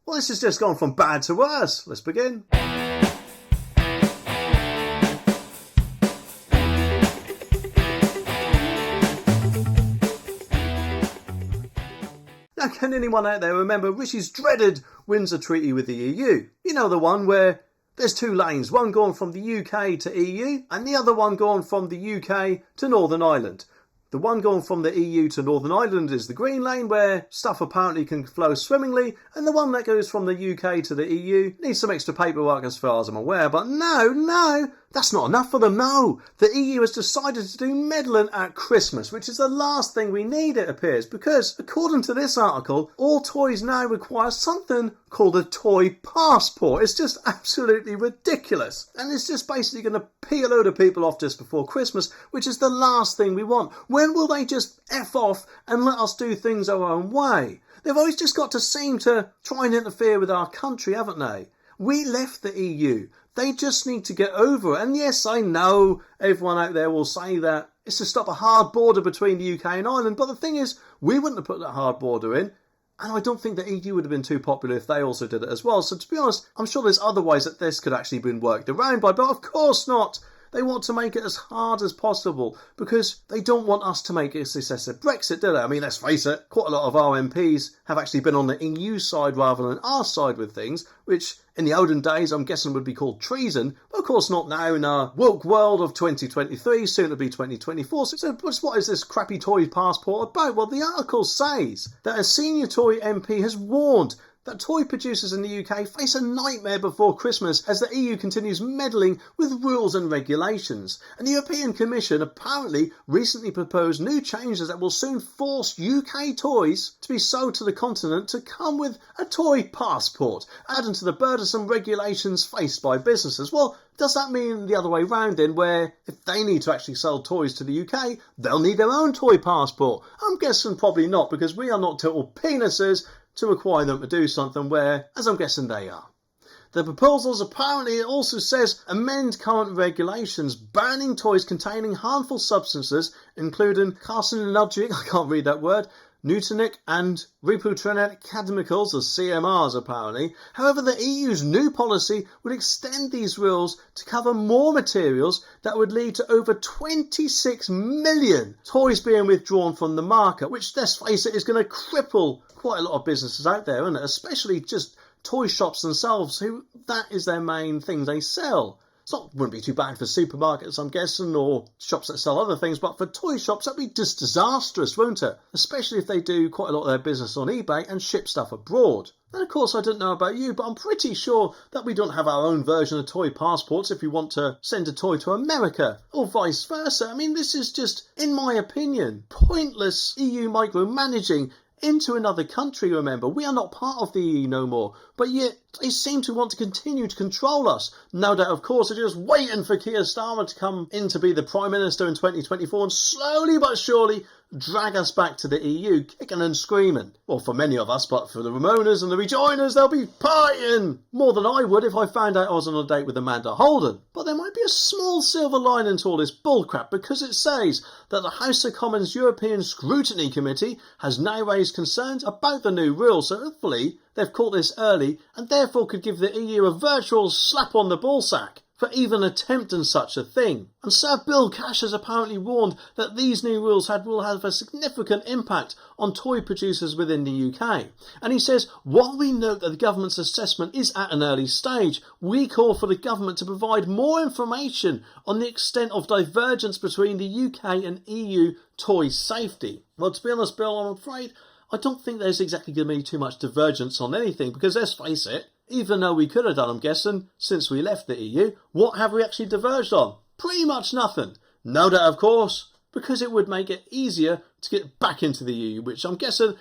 Well, this has just gone from bad to worse. Let's begin. Now, can anyone out there remember Rishi's dreaded Windsor Treaty with the EU? You know, the one where there's two lanes, one going from the UK to EU and the other one going from the UK to Northern Ireland. The one going from the EU to Northern Ireland is the green lane, where stuff apparently can flow swimmingly, and the one that goes from the UK to the EU needs some extra paperwork as far as I'm aware. But no, that's not enough for them, no. The EU has decided to do meddling at Christmas, which is the last thing we need, it appears, because according to this article, all toys now require something called a toy passport. It's just absolutely ridiculous. And it's just basically going to pee a load of people off just before Christmas, which is the last thing we want. When will they just F off and let us do things our own way? They've always just got to seem to try and interfere with our country, haven't they? We left the EU. They just need to get over it. And yes, I know everyone out there will say that it's to stop a hard border between the UK and Ireland. But the thing is, we wouldn't have put that hard border in. And I don't think the EU would have been too popular if they also did it as well. So to be honest, I'm sure there's other ways that this could actually been worked around by. But of course not. They want to make it as hard as possible because they don't want us to make a success of Brexit, do they? I mean, let's face it, quite a lot of our MPs have actually been on the EU side rather than our side with things, which in the olden days I'm guessing would be called treason, but of course not now in our woke world of 2023, soon to be 2024. So what is this crappy toy passport about? Well, the article says that a senior toy MP has warned that toy producers in the UK face a nightmare before Christmas as the EU continues meddling with rules and regulations. And the European Commission apparently recently proposed new changes that will soon force UK toys to be sold to the continent to come with a toy passport, adding to the burdensome regulations faced by businesses. Well, does that mean the other way round then, where if they need to actually sell toys to the UK, they'll need their own toy passport? I'm guessing probably not, because we are not total penises to require them to do something where, as I'm guessing, they are. The proposals apparently, it also says, amend current regulations banning toys containing harmful substances, including carcinogenic, I can't read that word, Nutinic and reprotronic chemicals, or CMRs apparently. However, the EU's new policy would extend these rules to cover more materials that would lead to over 26 million toys being withdrawn from the market, which, let's face it, is going to cripple quite a lot of businesses out there, isn't it? Especially just toy shops themselves, who that is their main thing they sell. Wouldn't be too bad for supermarkets, I'm guessing, or shops that sell other things, but for toy shops, that'd be just disastrous, won't it? Especially if they do quite a lot of their business on eBay and ship stuff abroad. And of course, I don't know about you, but I'm pretty sure that we don't have our own version of toy passports if we want to send a toy to America, or vice versa. I mean, this is just, in my opinion, pointless EU micromanaging into another country. Remember, we are not part of the EU no more, but yet they seem to want to continue to control us. No doubt, of course, they're just waiting for Keir Starmer to come in to be the Prime Minister in 2024 and slowly but surely drag us back to the EU, kicking and screaming. Well, for many of us, but for the Ramonas and the Rejoiners, they'll be partying more than I would if I found out I was on a date with Amanda Holden. But there might be a small silver lining to all this bullcrap, because it says that the House of Commons European Scrutiny Committee has now raised concerns about the new rules, so hopefully they've caught this early and therefore could give the EU a virtual slap on the ballsack for even attempting such a thing. And Sir Bill Cash has apparently warned that these new rules will have a significant impact on toy producers within the UK. And he says, while we note that the government's assessment is at an early stage, we call for the government to provide more information on the extent of divergence between the UK and EU toy safety. Well, to be honest, Bill, I'm afraid I don't think there's exactly going to be too much divergence on anything, because let's face it, even though we could have done, I'm guessing, since we left the EU, what have we actually diverged on? Pretty much nothing. No doubt, of course, because it would make it easier to get back into the EU, which I'm guessing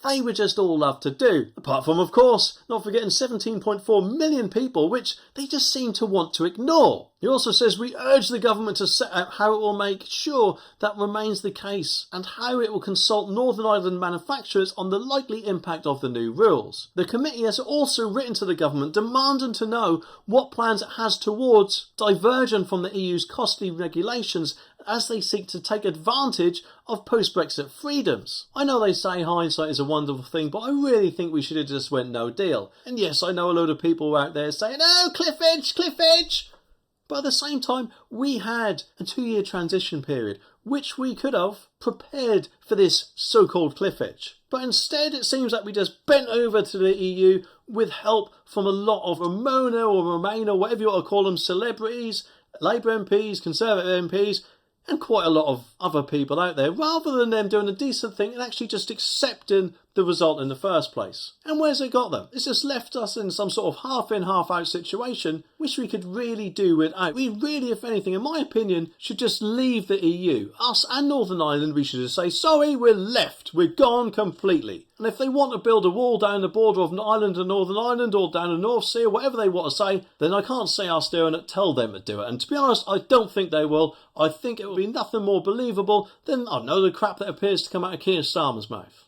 they would just all love to do. Apart from, of course, not forgetting 17.4 million people, which they just seem to want to ignore. He also says, we urge the government to set out how it will make sure that remains the case and how it will consult Northern Ireland manufacturers on the likely impact of the new rules. The committee has also written to the government demanding to know what plans it has towards diversion from the EU's costly regulations as they seek to take advantage of post-Brexit freedoms. I know they say hindsight is a wonderful thing, but I really think we should have just went no deal. And yes, I know a load of people out there saying, oh, cliff edge. But at the same time, we had a 2-year transition period, which we could have prepared for this so-called cliff edge. But instead, it seems like we just bent over to the EU with help from a lot of Ramona or Remainer, whatever you want to call them, celebrities, Labour MPs, Conservative MPs, and quite a lot of other people out there, rather than them doing a decent thing and actually just accepting the result in the first place. And where's it got them? It's just left us in some sort of half-in, half-out situation, which we could really do without. We really, if anything, in my opinion, should just leave the EU. Us and Northern Ireland, we should just say, sorry, we're left. We're gone completely. And if they want to build a wall down the border of Ireland and Northern Ireland, or down the North Sea, or whatever they want to say, then I can't say us doing it, tell them to do it. And to be honest, I don't think they will. I think it will be nothing more believable than, I don't know, the crap that appears to come out of Keir Starmer's mouth.